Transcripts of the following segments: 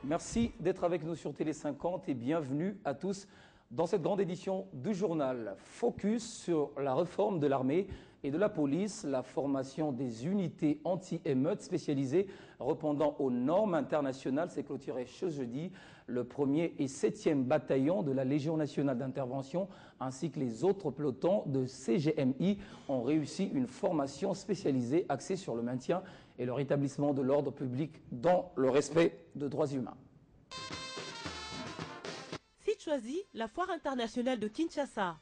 Merci d'être avec nous sur Télé 50 et bienvenue à tous dans cette grande édition du journal. Focus sur la réforme de l'armée et de la police, la formation des unités anti-émeutes spécialisées répondant aux normes internationales s'est clôturée ce jeudi. Le 1er et 7e bataillon de la Légion nationale d'intervention ainsi que les autres pelotons de CGMI ont réussi une formation spécialisée axée sur le maintien et le rétablissement de l'ordre public dans le respect de droits humains. Site choisi, la foire internationale de Kinshasa.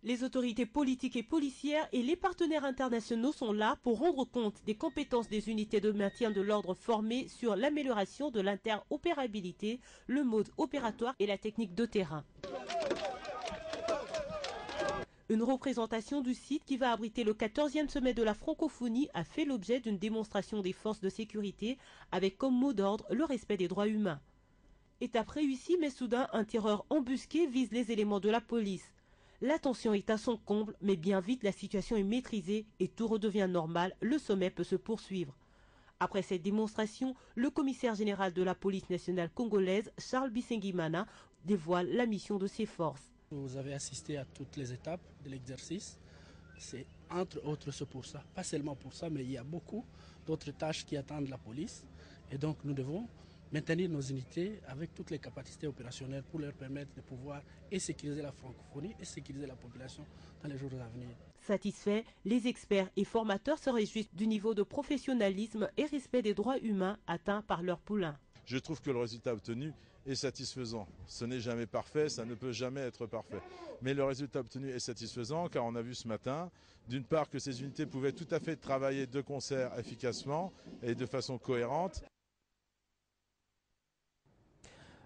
Les autorités politiques et policières et les partenaires internationaux sont là pour rendre compte des compétences des unités de maintien de l'ordre formées sur l'amélioration de l'interopérabilité, le mode opératoire et la technique de terrain. Une représentation du site qui va abriter le 14e sommet de la francophonie a fait l'objet d'une démonstration des forces de sécurité avec comme mot d'ordre le respect des droits humains. Étape réussie, mais soudain, un tireur embusqué vise les éléments de la police. La tension est à son comble, mais bien vite, la situation est maîtrisée et tout redevient normal. Le sommet peut se poursuivre. Après cette démonstration, le commissaire général de la police nationale congolaise, Charles Bisengimana, dévoile la mission de ses forces. Vous avez assisté à toutes les étapes de l'exercice. C'est entre autres ce pour ça, pas seulement pour ça, mais il y a beaucoup d'autres tâches qui attendent la police. Et donc nous devons maintenir nos unités avec toutes les capacités opérationnelles pour leur permettre de pouvoir et sécuriser la francophonie et sécuriser la population dans les jours à venir. Satisfaits, les experts et formateurs se réjouissent du niveau de professionnalisme et respect des droits humains atteints par leur poulain. Je trouve que le résultat obtenu est satisfaisant. Ce n'est jamais parfait, ça ne peut jamais être parfait. Mais le résultat obtenu est satisfaisant car on a vu ce matin, d'une part, que ces unités pouvaient tout à fait travailler de concert efficacement et de façon cohérente.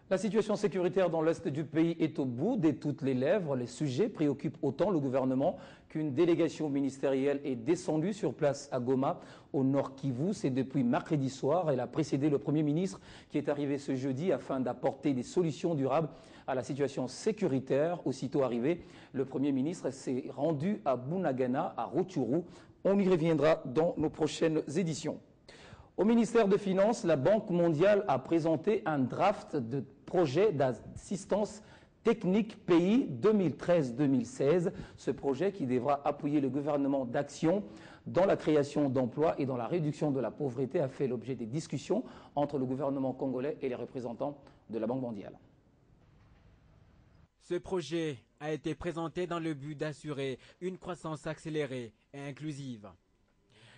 La situation sécuritaire dans l'est du pays est au bout de toutes les lèvres. Les sujets préoccupent autant le gouvernement qu'une délégation ministérielle est descendue sur place à Goma, au nord Kivu. C'est depuis mercredi soir. Elle a précédé le Premier ministre qui est arrivé ce jeudi afin d'apporter des solutions durables à la situation sécuritaire. Aussitôt arrivé, le Premier ministre s'est rendu à Bunagana, à Rutshuru. On y reviendra dans nos prochaines éditions. Au ministère des Finances, la Banque mondiale a présenté un draft de projet d'assistance technique pays 2013-2016. Ce projet qui devra appuyer le gouvernement d'action dans la création d'emplois et dans la réduction de la pauvreté a fait l'objet des discussions entre le gouvernement congolais et les représentants de la Banque mondiale. Ce projet a été présenté dans le but d'assurer une croissance accélérée et inclusive.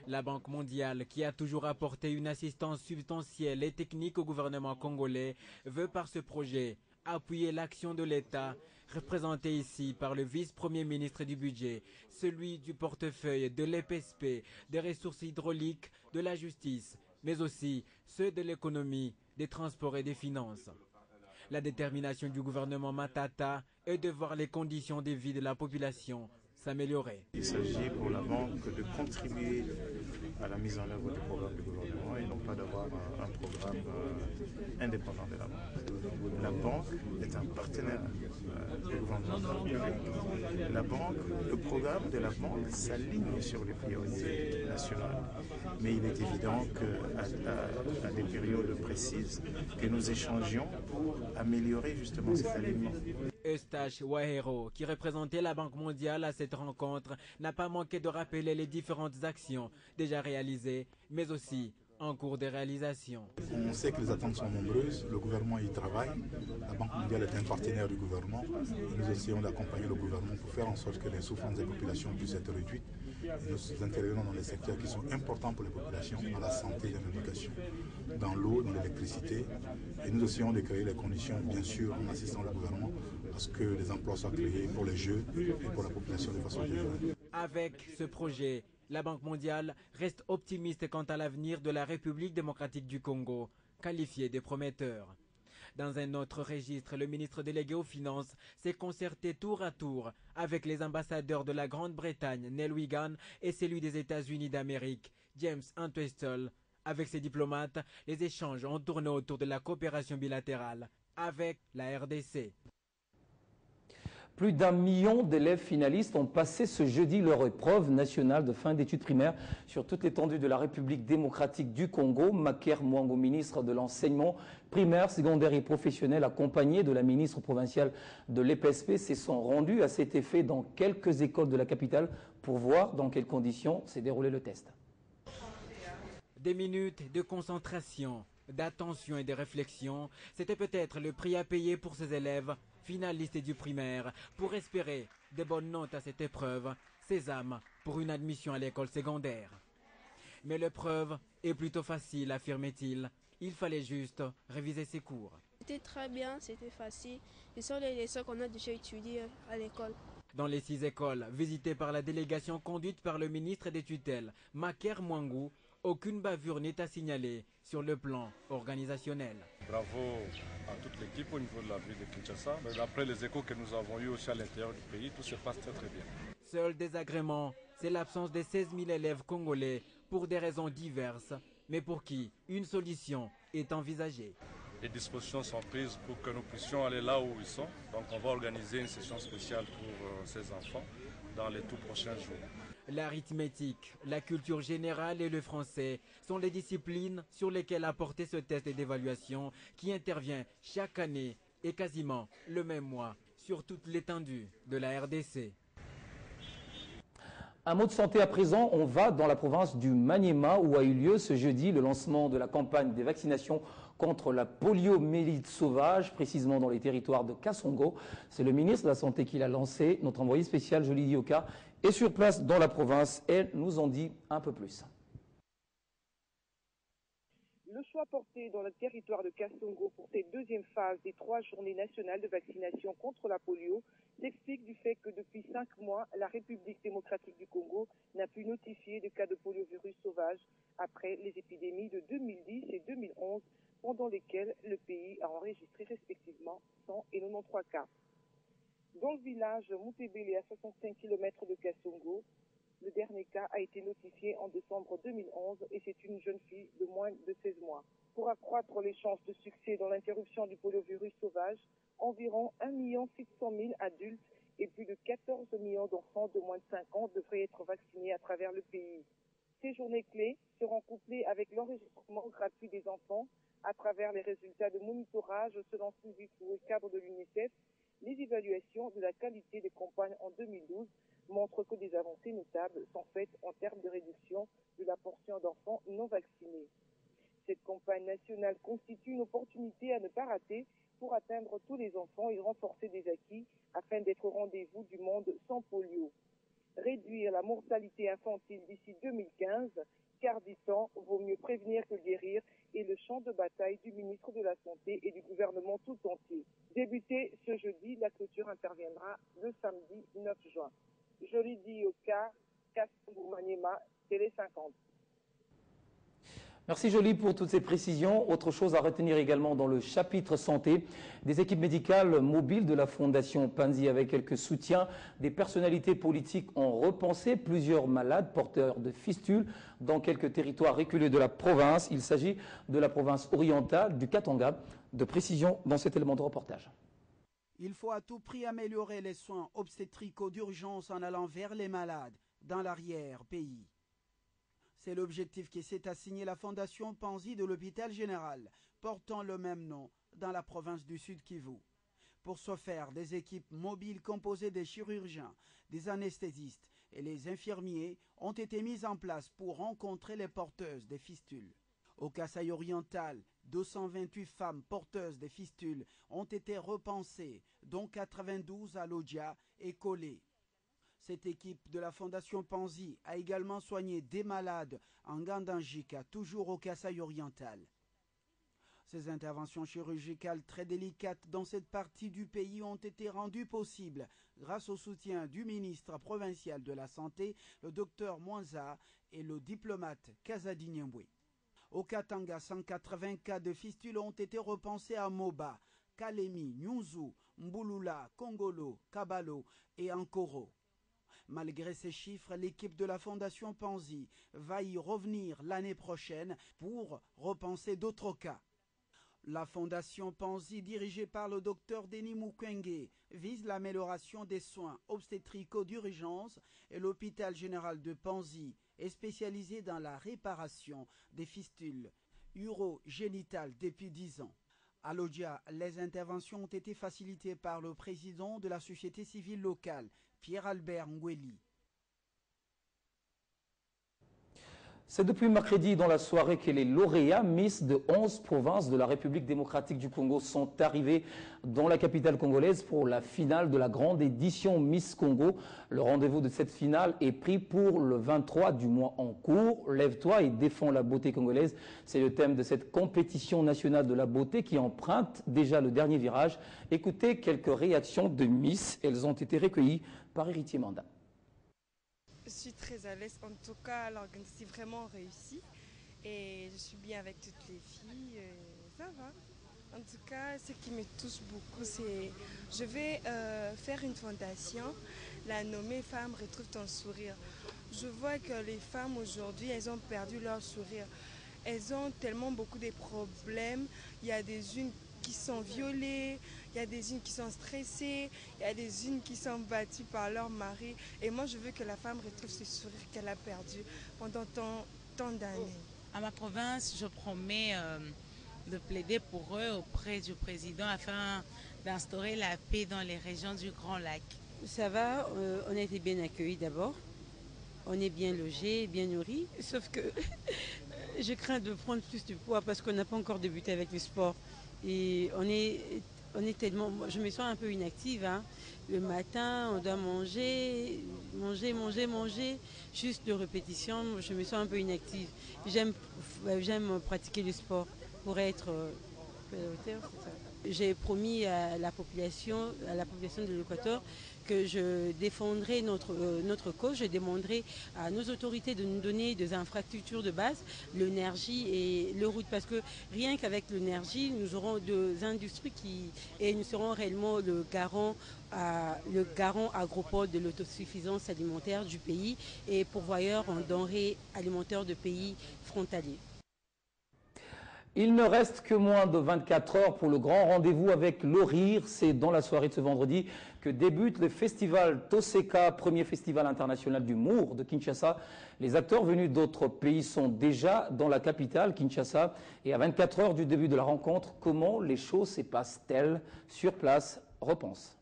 La Banque mondiale, qui a toujours apporté une assistance substantielle et technique au gouvernement congolais, veut par ce projet appuyer l'action de l'État, représenté ici par le vice-premier ministre du budget, celui du portefeuille de l'EPSP, des ressources hydrauliques, de la justice, mais aussi ceux de l'économie, des transports et des finances. La détermination du gouvernement Matata est de voir les conditions de vie de la population s'améliorer. Il s'agit pour la banque de contribuer à la mise en œuvre du programme du gouvernement et non pas d'avoir un programme indépendant de la banque. La banque est un partenaire du gouvernement public. La banque, le programme de la banque s'aligne sur les priorités nationales. Mais il est évident qu'à des périodes précises, que nous échangions pour améliorer justement cet alignement. Eustache Wahero, qui représentait la Banque mondiale à cette rencontre, n'a pas manqué de rappeler les différentes actions déjà réalisées, mais aussi en cours de réalisation. On sait que les attentes sont nombreuses, le gouvernement y travaille, la Banque mondiale est un partenaire du gouvernement et nous essayons d'accompagner le gouvernement pour faire en sorte que les souffrances des populations puissent être réduites. Et nous intervenons dans les secteurs qui sont importants pour les populations, dans la santé, dans l'éducation, dans l'eau, dans l'électricité. Et nous essayons de créer les conditions, bien sûr, en assistant le gouvernement, à ce que les emplois soient créés pour les jeunes et pour la population de façon générale. Avec ce projet, la Banque mondiale reste optimiste quant à l'avenir de la République démocratique du Congo, qualifié de prometteur. Dans un autre registre, le ministre délégué aux Finances s'est concerté tour à tour avec les ambassadeurs de la Grande-Bretagne, Nell Wigan, et celui des États-Unis d'Amérique, James Entwistle. Avec ces diplomates, les échanges ont tourné autour de la coopération bilatérale avec la RDC. Plus d'1 million d'élèves finalistes ont passé ce jeudi leur épreuve nationale de fin d'études primaires sur toute l'étendue de la République démocratique du Congo. Maker Mwango, ministre de l'enseignement primaire, secondaire et professionnel, accompagné de la ministre provinciale de l'EPSP, se sont rendus à cet effet dans quelques écoles de la capitale pour voir dans quelles conditions s'est déroulé le test. Des minutes de concentration, d'attention et de réflexion, c'était peut-être le prix à payer pour ces élèves finalistes du primaire pour espérer de bonnes notes à cette épreuve, sésame pour une admission à l'école secondaire. Mais l'épreuve est plutôt facile, affirmait-il. Il fallait juste réviser ses cours. C'était très bien, c'était facile. Ce sont les leçons qu'on a déjà étudiées à l'école. Dans les 6 écoles visitées par la délégation conduite par le ministre des tutelles, Maker Mwango, aucune bavure n'est à signaler sur le plan organisationnel. Bravo à toute l'équipe au niveau de la ville de Kinshasa. Mais d'après les échos que nous avons eus aussi à l'intérieur du pays, tout se passe très bien. Seul désagrément, c'est l'absence des 16 000 élèves congolais pour des raisons diverses, mais pour qui une solution est envisagée. Les dispositions sont prises pour que nous puissions aller là où ils sont. Donc on va organiser une session spéciale pour ces enfants dans les tout prochains jours. L'arithmétique, la culture générale et le français sont les disciplines sur lesquelles a porté ce test d'évaluation qui intervient chaque année et quasiment le même mois sur toute l'étendue de la RDC. Un mot de santé à présent, on va dans la province du Maniema où a eu lieu ce jeudi le lancement de la campagne des vaccinations contre la poliomyélite sauvage, précisément dans les territoires de Kasongo. C'est le ministre de la Santé qui l'a lancé. Notre envoyé spécial, Jolie Dioka, est sur place dans la province. Elle nous en dit un peu plus. Le choix porté dans le territoire de Kasongo pour cette deuxième phase des 3 journées nationales de vaccination contre la polio s'explique du fait que depuis 5 mois, la République démocratique du Congo n'a pu notifier de cas de poliovirus sauvage après les épidémies de 2010 et 2011, pendant lesquelles le pays a enregistré respectivement 100 et 93 cas. Dans le village Moutébélé, à 65 km de Kasongo, le dernier cas a été notifié en décembre 2011 et c'est une jeune fille de moins de 16 mois. Pour accroître les chances de succès dans l'interruption du poliovirus sauvage, environ 1 600 000 adultes et plus de 14 millions d'enfants de moins de 5 ans devraient être vaccinés à travers le pays. Ces journées clés seront couplées avec l'enregistrement gratuit des enfants à travers les résultats de monitorage selon suivi pour le cadre de l'UNICEF. Les évaluations de la qualité des campagnes en 2012 montrent que des avancées notables sont faites en termes de réduction de la portion d'enfants non vaccinés. Cette campagne nationale constitue une opportunité à ne pas rater pour atteindre tous les enfants et renforcer des acquis afin d'être au rendez-vous du monde sans polio. Réduire la mortalité infantile d'ici 2015, car dit-on, vaut mieux prévenir que guérir, est le champ de bataille du ministre de la Santé et du gouvernement tout entier. Débuté ce jeudi, la clôture interviendra le samedi 9 juin. Jolie Dioka, Kasongo Maniema, Télé 50. Merci Jolie pour toutes ces précisions. Autre chose à retenir également dans le chapitre santé, des équipes médicales mobiles de la Fondation Panzi avec quelques soutiens des personnalités politiques ont repensé plusieurs malades porteurs de fistules dans quelques territoires reculés de la province. Il s'agit de la province orientale du Katanga. De précision dans cet élément de reportage. Il faut à tout prix améliorer les soins obstétricaux d'urgence en allant vers les malades dans l'arrière-pays. C'est l'objectif qui s'est assigné la Fondation Panzi de l'hôpital général, portant le même nom dans la province du Sud Kivu. Pour ce faire, des équipes mobiles composées des chirurgiens, des anesthésistes et les infirmiers ont été mises en place pour rencontrer les porteuses des fistules. Au Kasaï oriental, 228 femmes porteuses des fistules ont été repensées, dont 92 à Lodja et Kolé. Cette équipe de la Fondation Panzi a également soigné des malades en Gandanjika, toujours au Kasaï oriental. Ces interventions chirurgicales très délicates dans cette partie du pays ont été rendues possibles grâce au soutien du ministre provincial de la Santé, le docteur Mwanza, et le diplomate Kazadi Nyembwe. Au Katanga, 180 cas de fistules ont été repensés à Moba, Kalemi, Nyunzu, Mbulula, Kongolo, Kabalo et Ankoro. Malgré ces chiffres, l'équipe de la Fondation Panzi va y revenir l'année prochaine pour repenser d'autres cas. La fondation Panzi, dirigée par le docteur Denis Mukwege, vise l'amélioration des soins obstétricaux d'urgence et l'hôpital général de Panzi est spécialisé dans la réparation des fistules urogénitales depuis 10 ans. À Lodja, les interventions ont été facilitées par le président de la société civile locale, Pierre-Albert Ngweli. C'est depuis mercredi dans la soirée que les lauréats Miss de 11 provinces de la République démocratique du Congo sont arrivés dans la capitale congolaise pour la finale de la grande édition Miss Congo. Le rendez-vous de cette finale est pris pour le 23 du mois en cours. Lève-toi et défends la beauté congolaise. C'est le thème de cette compétition nationale de la beauté qui emprunte déjà le dernier virage. Écoutez quelques réactions de Miss. Elles ont été recueillies par Héritier Manda. Je suis très à l'aise, en tout cas l'organisation est vraiment réussi et je suis bien avec toutes les filles, ça va. En tout cas, ce qui me touche beaucoup, c'est je vais faire une fondation, la nommer Femmes retrouve ton sourire. Je vois que les femmes aujourd'hui, elles ont perdu leur sourire. Elles ont tellement beaucoup de problèmes, il y a des unes qui sont violées, il y a des unes qui sont stressées, il y a des unes qui sont battues par leur mari. Et moi, je veux que la femme retrouve ce sourire qu'elle a perdu pendant tant d'années. À ma province, je promets de plaider pour eux auprès du président afin d'instaurer la paix dans les régions du Grand Lac. Ça va, on a été bien accueillis d'abord. On est bien logés, bien nourris. Sauf que je crains de prendre plus de poids parce qu'on n'a pas encore débuté avec le sport. Et on est tellement... Je me sens un peu inactive. Hein. Le matin, on doit manger. Juste de répétition, je me sens un peu inactive. J'aime pratiquer le sport pour être... J'ai promis à la population de l'Équateur que je défendrai notre cause, je demanderai à nos autorités de nous donner des infrastructures de base, l'énergie et le route, parce que rien qu'avec l'énergie, nous aurons des industries et nous serons réellement le garant agropole de l'autosuffisance alimentaire du pays et pourvoyeur en denrées alimentaires de pays frontaliers. Il ne reste que moins de 24 heures pour le grand rendez-vous avec le rire. C'est dans la soirée de ce vendredi que débute le festival Toseka, premier festival international d'humour de Kinshasa. Les acteurs venus d'autres pays sont déjà dans la capitale, Kinshasa. Et à 24 heures du début de la rencontre, comment les choses se passent-elles sur place? Repense.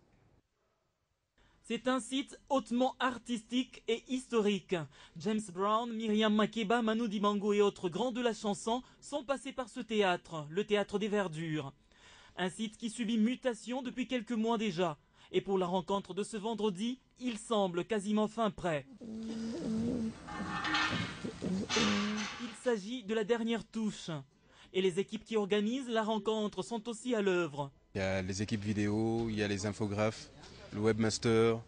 C'est un site hautement artistique et historique. James Brown, Myriam Makeba, Manu Dibango et autres grands de la chanson sont passés par ce théâtre, le Théâtre des Verdures. Un site qui subit mutation depuis quelques mois déjà. Et pour la rencontre de ce vendredi, il semble quasiment fin prêt. Il s'agit de la dernière touche. Et les équipes qui organisent la rencontre sont aussi à l'œuvre. Il y a les équipes vidéo, il y a les infographes, le webmaster,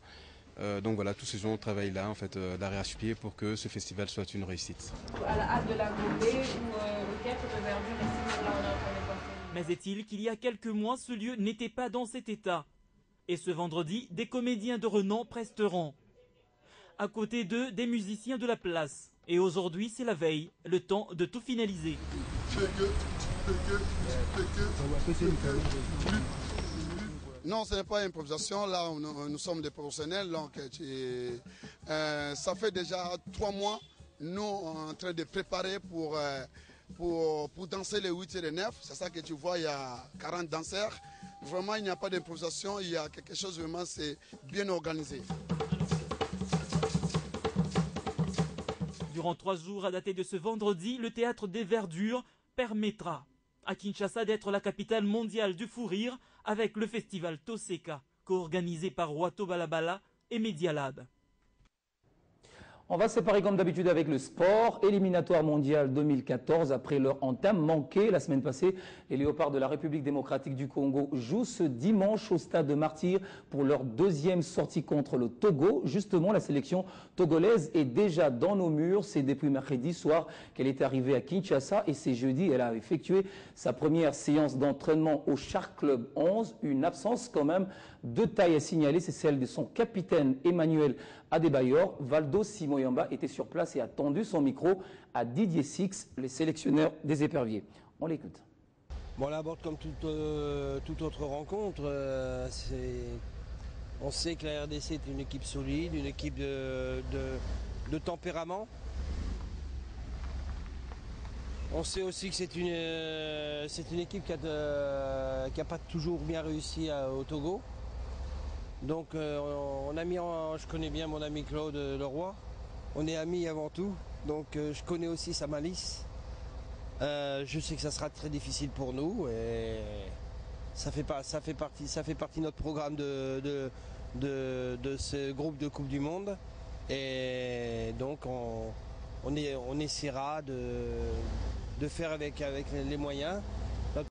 donc voilà, tous ces gens travaillent là, en fait, d'arrache-pied pour que ce festival soit une réussite. À la hâte de la Gobé ou le Théâtre de Verdure, ici, là, on est passé. Mais est-il qu'il y a quelques mois, ce lieu n'était pas dans cet état? Et ce vendredi, des comédiens de renom presteront. À côté d'eux, des musiciens de la place. Et aujourd'hui, c'est la veille, le temps de tout finaliser. Non, ce n'est pas une improvisation. Là, nous sommes des professionnels. Donc, ça fait déjà 3 mois, nous, en train de préparer pour danser les 8 et les 9. C'est ça que tu vois, il y a 40 danseurs. Vraiment, il n'y a pas d'improvisation. Il y a quelque chose, vraiment, c'est bien organisé. Durant 3 jours à dater de ce vendredi, le Théâtre des Verdures permettra à Kinshasa d'être la capitale mondiale du fou rire avec le festival Toseka, co-organisé par Wato Balabala et Media Lab. On va se séparer comme d'habitude avec le sport. Éliminatoire mondial 2014. Après leur entame manquée la semaine passée, les Léopards de la République démocratique du Congo jouent ce dimanche au stade de Martyr pour leur deuxième sortie contre le Togo. Justement, la sélection togolaise est déjà dans nos murs. C'est depuis mercredi soir qu'elle est arrivée à Kinshasa et c'est jeudi, elle a effectué sa première séance d'entraînement au Shark Club 11. Une absence quand même de taille à signaler, c'est celle de son capitaine Emmanuel Adebayor. Valdo Simoyamba était sur place et a tendu son micro à Didier Six, les sélectionneurs des éperviers. On l'écoute. Bon, on l'aborde comme toute autre rencontre. On sait que la RDC est une équipe solide, une équipe de tempérament. On sait aussi que c'est une équipe qui n'a pas toujours bien réussi au Togo. Donc je connais bien mon ami Claude Leroy. On est amis avant tout, donc je connais aussi sa malice. Je sais que ça sera très difficile pour nous et ça fait partie de notre programme de ce groupe de Coupe du Monde. Et donc on essaiera de faire avec les moyens.